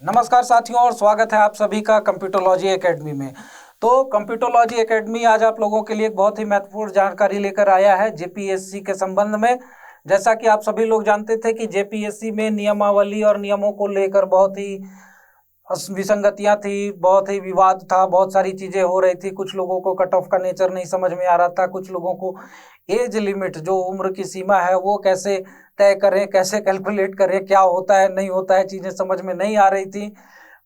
नमस्कार साथियों और स्वागत है आप सभी का कंप्यूटरलॉजी एकेडमी में। तो कंप्यूटरलॉजी एकेडमी आज आप लोगों के लिए एक बहुत ही महत्वपूर्ण जानकारी लेकर आया है जेपीएससी के संबंध में। जैसा कि आप सभी लोग जानते थे कि जेपीएससी में नियमावली और नियमों को लेकर बहुत ही विसंगतियां थी, बहुत ही विवाद था, बहुत सारी चीज़ें हो रही थी। कुछ लोगों को कट ऑफ का नेचर नहीं समझ में आ रहा था, कुछ लोगों को एज लिमिट जो उम्र की सीमा है वो कैसे तय करें, कैसे कैलकुलेट करें, क्या होता है नहीं होता है, चीज़ें समझ में नहीं आ रही थी।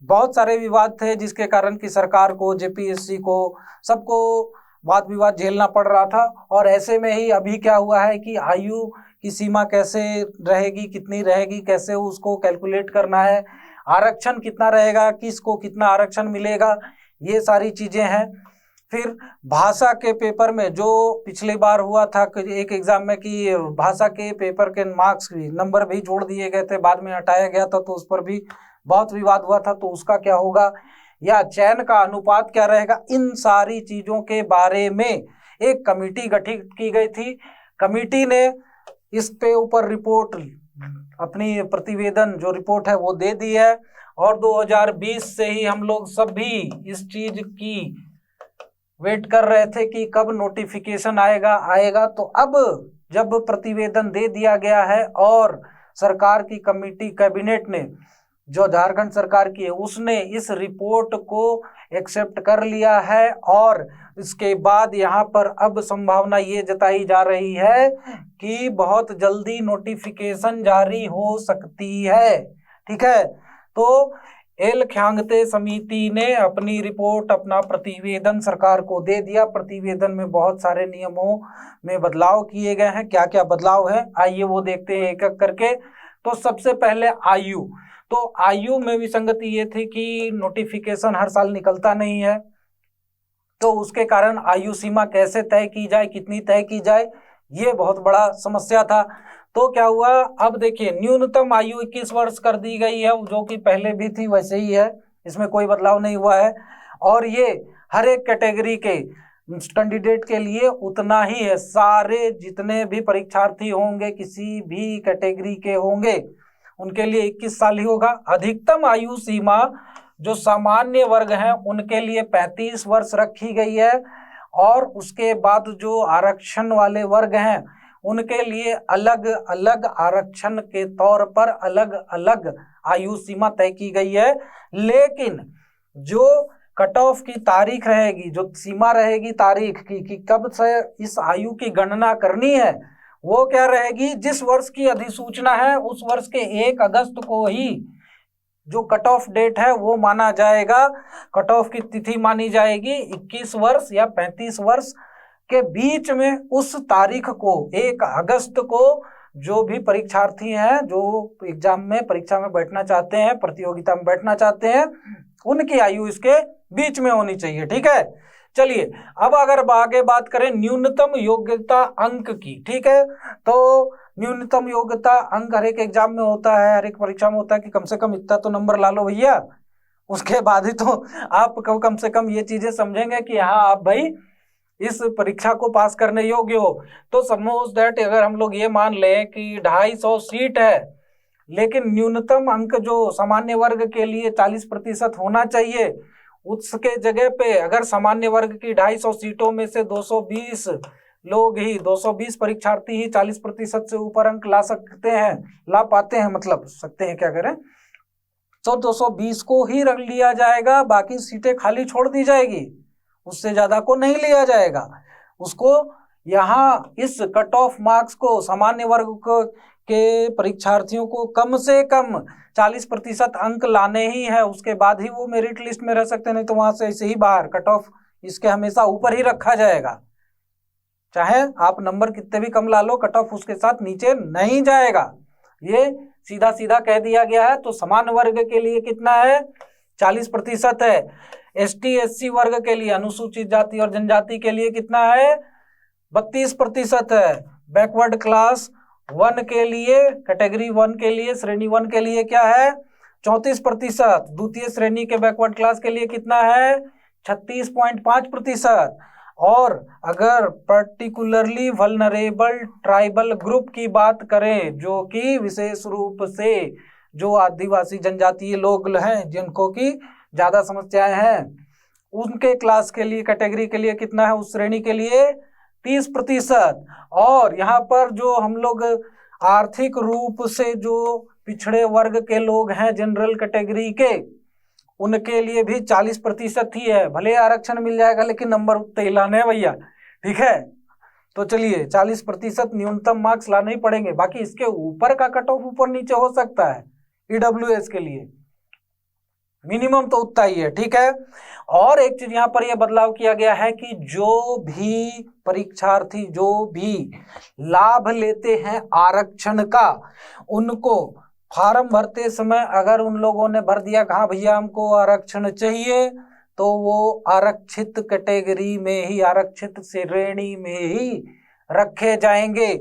बहुत सारे विवाद थे जिसके कारण कि सरकार को, जेपीएससी को, सबको वाद विवाद झेलना पड़ रहा था। और ऐसे में ही अभी क्या हुआ है कि आयु की सीमा कैसे रहेगी, कितनी रहेगी, कैसे उसको कैलकुलेट करना है, आरक्षण कितना रहेगा, किसको कितना आरक्षण मिलेगा, ये सारी चीज़ें हैं। फिर भाषा के पेपर में जो पिछली बार हुआ था एक एग्जाम में कि भाषा के पेपर के मार्क्स भी, नंबर भी जोड़ दिए गए थे, बाद में हटाया गया था, तो उस पर भी बहुत विवाद हुआ था। तो उसका क्या होगा या चयन का अनुपात क्या रहेगा, इन सारी चीज़ों के बारे में एक कमेटी गठित की गई थी। कमेटी ने इस पे ऊपर रिपोर्ट, अपनी प्रतिवेदन जो रिपोर्ट है वो दे दी है। और 2020 से ही हम लोग सभी इस चीज़ की वेट कर रहे थे कि कब नोटिफिकेशन आएगा। तो अब जब प्रतिवेदन दे दिया गया है और सरकार की कमेटी, कैबिनेट ने, जो झारखंड सरकार की है, उसने इस रिपोर्ट को एक्सेप्ट कर लिया है। और इसके बाद यहाँ पर अब संभावना ये जताई जा रही है कि बहुत जल्दी नोटिफिकेशन जारी हो सकती है। ठीक है, तो एल ख्यांगते समिति ने अपनी रिपोर्ट, अपना प्रतिवेदन सरकार को दे दिया। प्रतिवेदन में बहुत सारे नियमों में बदलाव किए गए हैं। क्या क्या बदलाव है आइए वो देखते हैं एक एक करके। तो सबसे पहले आयु। तो आयु में विसंगति ये थी कि नोटिफिकेशन हर साल निकलता नहीं है, तो उसके कारण आयु सीमा कैसे तय की जाए, कितनी तय की जाए, ये बहुत बड़ा समस्या था। तो क्या हुआ, अब देखिए न्यूनतम आयु 21 वर्ष कर दी गई है, जो कि पहले भी थी वैसे ही है, इसमें कोई बदलाव नहीं हुआ है। और ये हर एक कैटेगरी के कैंडिडेट के लिए उतना ही है। सारे जितने भी परीक्षार्थी होंगे, किसी भी कैटेगरी के होंगे, उनके लिए 21 साल ही होगा। अधिकतम आयु सीमा जो सामान्य वर्ग हैं उनके लिए 35 वर्ष रखी गई है। और उसके बाद जो आरक्षण वाले वर्ग हैं उनके लिए अलग अलग आरक्षण के तौर पर अलग अलग आयु सीमा तय की गई है। लेकिन जो कट ऑफ की तारीख रहेगी, जो सीमा रहेगी तारीख की कि कब से इस आयु की गणना करनी है, वो क्या रहेगी, जिस वर्ष की अधिसूचना है उस वर्ष के 1 अगस्त को ही जो कट ऑफ डेट है वो माना जाएगा। कट ऑफ की तिथि मानी जाएगी 21 वर्ष या 35 वर्ष के बीच में। उस तारीख को 1 अगस्त को जो भी परीक्षार्थी हैं, जो एग्जाम में, परीक्षा में बैठना चाहते हैं, प्रतियोगिता में बैठना चाहते हैं, उनकी आयु इसके बीच में होनी चाहिए। ठीक है, चलिए अब अगर आगे बात करें न्यूनतम योग्यता अंक की। ठीक है, तो न्यूनतम योग्यता अंक हर एक एग्जाम में होता है, हर एक परीक्षा में होता है कि कम से कम इतना तो नंबर ला लो भैया, उसके बाद ही तो आप कम से कम ये चीजें समझेंगे कि हाँ आप भाई इस परीक्षा को पास करने योग्य हो। तो सपोज दैट अगर हम लोग ये मान लें कि 250 सीट है, लेकिन न्यूनतम अंक जो सामान्य वर्ग के लिए 40% होना चाहिए, उसके जगह पे अगर सामान्य वर्ग की 250 सीटों में से 220 लोग ही, 220 परीक्षार्थी ही 40% से ऊपर अंक ला सकते हैं, ला पाते हैं, मतलब सकते हैं, क्या करें, तो 220 को ही रख लिया जाएगा, बाकी सीटें खाली छोड़ दी जाएगी, उससे ज्यादा को नहीं लिया जाएगा। उसको यहाँ इस कट ऑफ मार्क्स को सामान्य वर्ग के परीक्षार्थियों को कम से कम 40% अंक लाने ही है, उसके बाद ही वो मेरिट लिस्ट में रह सकते हैं, नहीं तो वहां से ऐसे ही बाहर। कट ऑफ इसके हमेशा ऊपर ही रखा जाएगा, चाहे आप नंबर कितने भी कम ला लो, कट ऑफ उसके साथ नीचे नहीं जाएगा। ये सीधा सीधा कह दिया गया है। तो सामान्य वर्ग के लिए कितना है, 40% है। एसटी एससी वर्ग के लिए, अनुसूचित जाति और जनजाति के लिए कितना है, 32% है। बैकवर्ड क्लास 1 के लिए, कैटेगरी 1 के लिए, श्रेणी 1 के लिए क्या है, 34%। द्वितीय श्रेणी के बैकवर्ड क्लास के लिए कितना है, 36.5%। और अगर पर्टिकुलरली वल्नरेबल ट्राइबल ग्रुप की बात करें, जो कि विशेष रूप से जो आदिवासी जनजातीय लोग हैं जिनको की ज्यादा समस्याएं हैं, उनके क्लास के लिए, कैटेगरी के लिए कितना है, उस श्रेणी के लिए 30%। और यहाँ पर जो हम लोग आर्थिक रूप से जो पिछड़े वर्ग के लोग हैं जनरल कैटेगरी के, उनके लिए भी 40% ही है। भले आरक्षण मिल जाएगा लेकिन नंबर उतने ही लाने हैं भैया, ठीक है। तो चलिए 40% न्यूनतम मार्क्स लाने ही पड़ेंगे, बाकी इसके ऊपर का कट ऑफ ऊपर नीचे हो सकता है ईडब्ल्यूएस के लिए, मिनिमम तो उतना ही है, ठीक है। और एक चीज यहाँ पर यह बदलाव किया गया है कि जो भी परीक्षार्थी जो भी लाभ लेते हैं आरक्षण का, उनको फॉर्म भरते समय अगर उन लोगों ने भर दिया कि हाँ भैया हमको आरक्षण चाहिए, तो वो आरक्षित कैटेगरी में ही, आरक्षित श्रेणी में ही रखे जाएंगे।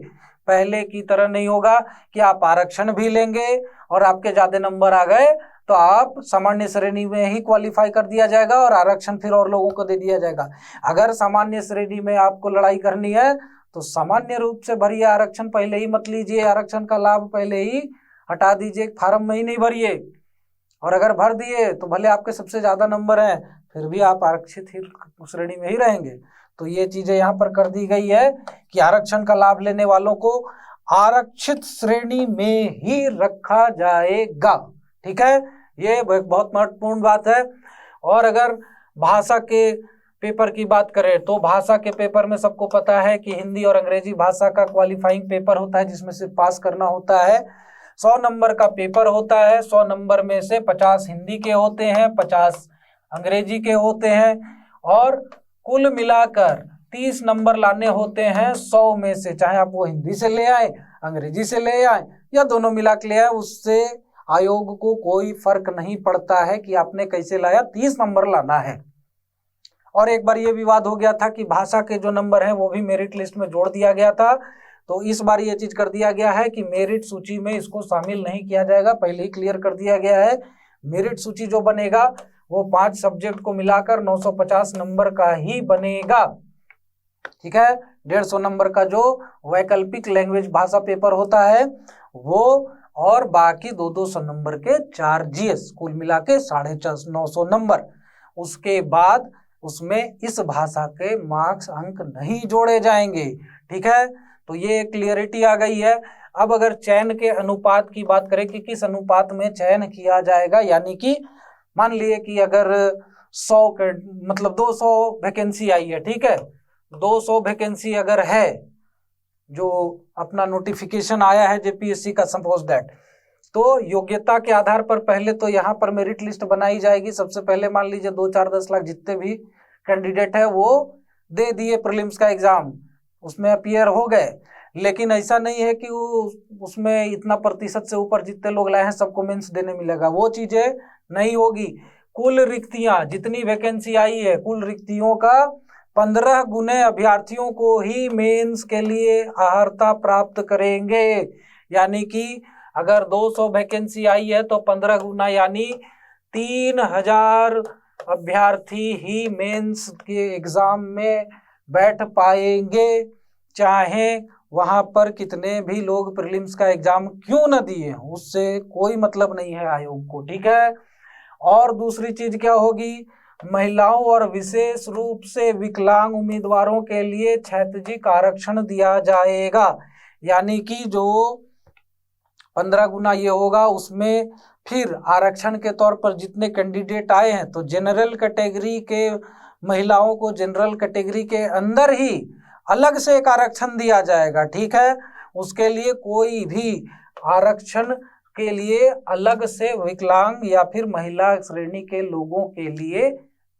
पहले की तरह नहीं होगा कि आप आरक्षण भी लेंगे और आपके ज्यादा नंबर आ गए तो आप सामान्य श्रेणी में ही क्वालिफाई कर दिया जाएगा और आरक्षण फिर और लोगों को दे दिया जाएगा। अगर सामान्य श्रेणी में आपको लड़ाई करनी है तो सामान्य रूप से भरिए आरक्षण, पहले ही मत लीजिए, आरक्षण का लाभ पहले ही हटा दीजिए, फार्म में ही नहीं भरिए। और अगर भर दिए तो भले आपके सबसे ज्यादा नंबर हैं, फिर भी आप आरक्षित ही श्रेणी में ही रहेंगे। तो ये चीजें यहाँ पर कर दी गई है कि आरक्षण का लाभ लेने वालों को आरक्षित श्रेणी में ही रखा जाएगा, ठीक है। ये एक बहुत महत्वपूर्ण बात है। और अगर भाषा के पेपर की बात करें तो भाषा के पेपर में सबको पता है कि हिंदी और अंग्रेजी भाषा का क्वालिफाइंग पेपर होता है, जिसमें से पास करना होता है। 100 नंबर का पेपर होता है। 100 नंबर में से 50 हिंदी के होते हैं, 50 अंग्रेजी के होते हैं, और कुल मिलाकर 30 नंबर लाने होते हैं 100 में से। चाहे आप वो हिंदी से ले आए, अंग्रेजी से ले आए या दोनों मिला के ले आए, उससे आयोग को कोई फर्क नहीं पड़ता है कि आपने कैसे लाया, 30 नंबर लाना है। और एक बार ये विवाद हो गया था कि भाषा के जो नंबर हैं वो भी मेरिट लिस्ट में जोड़ दिया गया था, तो इस बार ये चीज कर दिया गया है कि मेरिट सूची में इसको शामिल नहीं किया जाएगा, पहले ही क्लियर कर दिया गया है। मेरिट सूची जो बनेगा वो 5 सब्जेक्ट को मिलाकर 950 नंबर का ही बनेगा, ठीक है। 150 नंबर का जो वैकल्पिक लैंग्वेज भाषा पेपर होता है वो, और बाकी 200 नंबर के 4 जीएस, कुल मिला के 950 नंबर। उसके बाद उसमें इस भाषा के मार्क्स, अंक नहीं जोड़े जाएंगे, ठीक है। तो ये क्लियरिटी आ गई है। अब अगर चयन के अनुपात की बात करें कि किस अनुपात में चयन किया जाएगा, यानी कि मान लिए कि अगर 100 के मतलब 200 वैकेंसी आई है, ठीक है, 200 वैकेंसी अगर है, जो अपना नोटिफिकेशन आया है जेपीएससी का, सपोज दैट, तो योग्यता के आधार पर पहले तो यहाँ पर मेरिट लिस्ट बनाई जाएगी। सबसे पहले मान लीजिए 2, 4, 10 लाख जितने भी कैंडिडेट है वो दे दिए प्रीलिम्स का एग्जाम, उसमें अपीयर हो गए, लेकिन ऐसा नहीं है कि उसमें इतना प्रतिशत से ऊपर जितने लोग लाए हैं सबको मेंस देने मिलेगा, वो चीजें नहीं होगी। कुल रिक्तियां, जितनी वैकेंसी आई है, कुल रिक्तियों का 15 गुने अभ्यर्थियों को ही मेंस के लिए अर्हता प्राप्त करेंगे। यानी कि अगर 200 वैकेंसी आई है तो 15 गुना यानी 3000 अभ्यर्थी ही मेंस के एग्जाम में बैठ पाएंगे, चाहे वहां पर कितने भी लोग प्रीलिम्स का एग्जाम क्यों न दिए, उससे कोई मतलब नहीं है आयोग को, ठीक है। और दूसरी चीज क्या होगी, महिलाओं और विशेष रूप से विकलांग उम्मीदवारों के लिए क्षैतिजिक आरक्षण दिया जाएगा। यानी कि जो 15 गुना ये होगा, उसमें फिर आरक्षण के तौर पर जितने कैंडिडेट आए हैं, तो जनरल कैटेगरी के महिलाओं को जनरल कैटेगरी के अंदर ही अलग से एक आरक्षण दिया जाएगा, ठीक है। उसके लिए कोई भी आरक्षण के लिए अलग से विकलांग या फिर महिला श्रेणी के लोगों के लिए,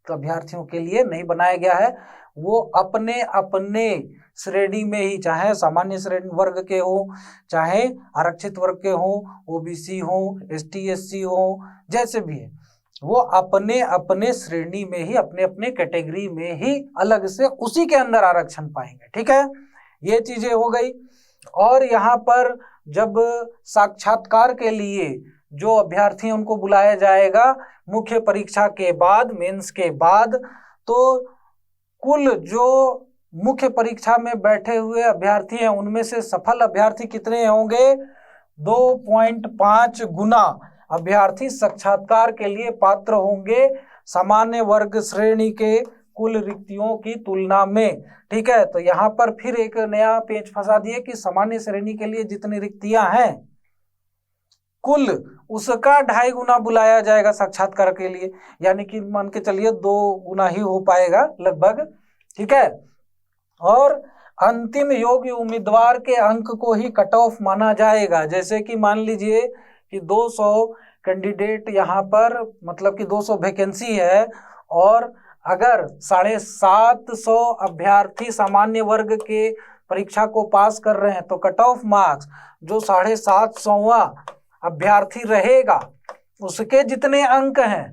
अभ्यर्थियों के लिए नहीं बनाया गया है। वो अपने अपने श्रेणी में ही, चाहे सामान्य श्रेणी वर्ग के हो, चाहे आरक्षित वर्ग के हो, ओबीसी हो, एसटी एससी हो, जैसे भी है, वो अपने अपने श्रेणी में ही, अपने अपने कैटेगरी में ही अलग से उसी के अंदर आरक्षण पाएंगे, ठीक है। ये चीजें हो गई। और यहाँ पर जब साक्षात्कार के लिए जो अभ्यर्थी उनको बुलाया जाएगा मुख्य परीक्षा के बाद, मेंस के बाद, तो कुल जो मुख्य परीक्षा में बैठे हुए अभ्यर्थी हैं उनमें से सफल अभ्यर्थी कितने होंगे, 2.5 गुना अभ्यर्थी साक्षात्कार के लिए पात्र होंगे सामान्य वर्ग श्रेणी के कुल रिक्तियों की तुलना में। ठीक है, तो यहाँ पर फिर एक नया पेच फंसा दिए कि सामान्य श्रेणी के लिए जितनी रिक्तियां हैं कुल उसका 2.5 गुना बुलाया जाएगा साक्षात्कार के लिए, यानी कि मान के चलिए 2 गुना ही हो पाएगा लगभग। ठीक है, और अंतिम योग्य उम्मीदवार के अंक को ही कट ऑफ माना जाएगा। जैसे कि मान लीजिए कि 200 कैंडिडेट यहाँ पर मतलब कि 200 वैकेंसी है और अगर 750 अभ्यर्थी सामान्य वर्ग के परीक्षा को पास कर रहे हैं तो कट ऑफ मार्क्स जो 750वां अभ्यर्थी रहेगा उसके जितने अंक हैं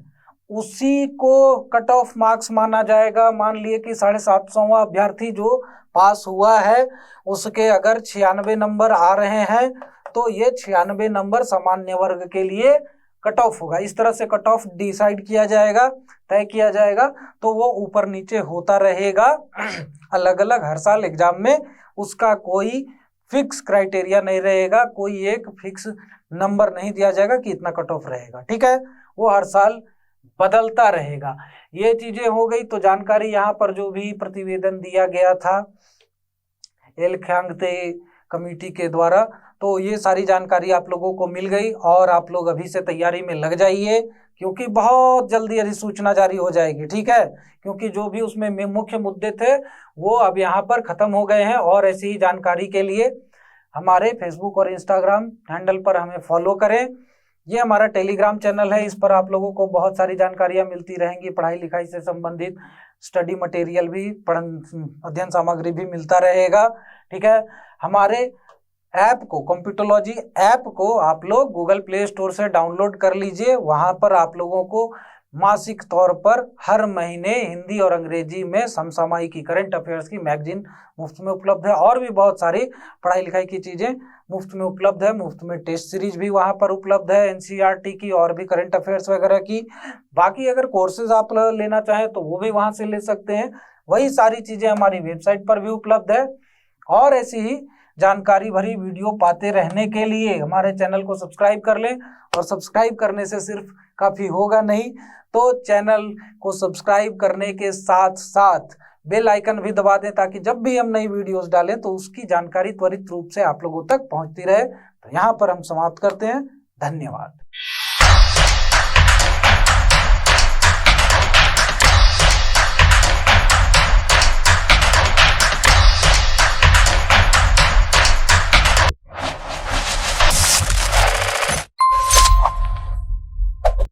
उसी को कट ऑफ मार्क्स माना जाएगा। मान लिए कि 750वां अभ्यर्थी जो पास हुआ है उसके अगर 96 नंबर आ रहे हैं तो ये 96 नंबर सामान्य वर्ग के लिए कट ऑफ होगा। इस तरह से कट ऑफ डिसाइड किया जाएगा, तय किया जाएगा, तो वो ऊपर नीचे होता रहेगा अलग अलग हर साल एग्जाम में। उसका कोई फिक्स क्राइटेरिया नहीं रहेगा, कोई एक फिक्स नंबर नहीं दिया जाएगा कि इतना कट ऑफ रहेगा। ठीक है, वो हर साल बदलता रहेगा। ये चीजें हो गई। तो जानकारी यहाँ पर जो भी प्रतिवेदन दिया गया था एलख्यांगते कमेटी के द्वारा, तो ये सारी जानकारी आप लोगों को मिल गई और आप लोग अभी से तैयारी में लग जाइए क्योंकि बहुत जल्दी अधिसूचना जारी हो जाएगी। ठीक है, क्योंकि जो भी उसमें मुख्य मुद्दे थे वो अब यहाँ पर खत्म हो गए हैं। और ऐसी ही जानकारी के लिए हमारे फेसबुक और इंस्टाग्राम हैंडल पर हमें फॉलो करें। ये हमारा टेलीग्राम चैनल है, इस पर आप लोगों को बहुत सारी जानकारियाँ मिलती रहेंगी, पढ़ाई लिखाई से संबंधित स्टडी मटेरियल भी, अध्ययन सामग्री भी मिलता रहेगा। ठीक है, हमारे ऐप को, कंप्यूटरलॉजी ऐप को आप लोग गूगल प्ले स्टोर से डाउनलोड कर लीजिए। वहाँ पर आप लोगों को मासिक तौर पर हर महीने हिंदी और अंग्रेजी में समसामयिक की करंट अफेयर्स की मैगजीन मुफ्त में उपलब्ध है और भी बहुत सारी पढ़ाई लिखाई की चीज़ें मुफ्त में उपलब्ध है। मुफ्त में टेस्ट सीरीज भी वहाँ पर उपलब्ध है, एनसीईआरटी की और भी करंट अफेयर्स वगैरह की। बाकी अगर कोर्सेज आप लेना चाहें तो वो भी वहाँ से ले सकते हैं। वही सारी चीज़ें हमारी वेबसाइट पर भी उपलब्ध है। और ऐसी ही जानकारी भरी वीडियो पाते रहने के लिए हमारे चैनल को सब्सक्राइब कर लें। और सब्सक्राइब करने से सिर्फ काफ़ी होगा नहीं, तो चैनल को सब्सक्राइब करने के साथ साथ बेल आइकन भी दबा दें ताकि जब भी हम नई वीडियोस डालें तो उसकी जानकारी त्वरित रूप से आप लोगों तक पहुंचती रहे। तो यहाँ पर हम समाप्त करते हैं। धन्यवाद।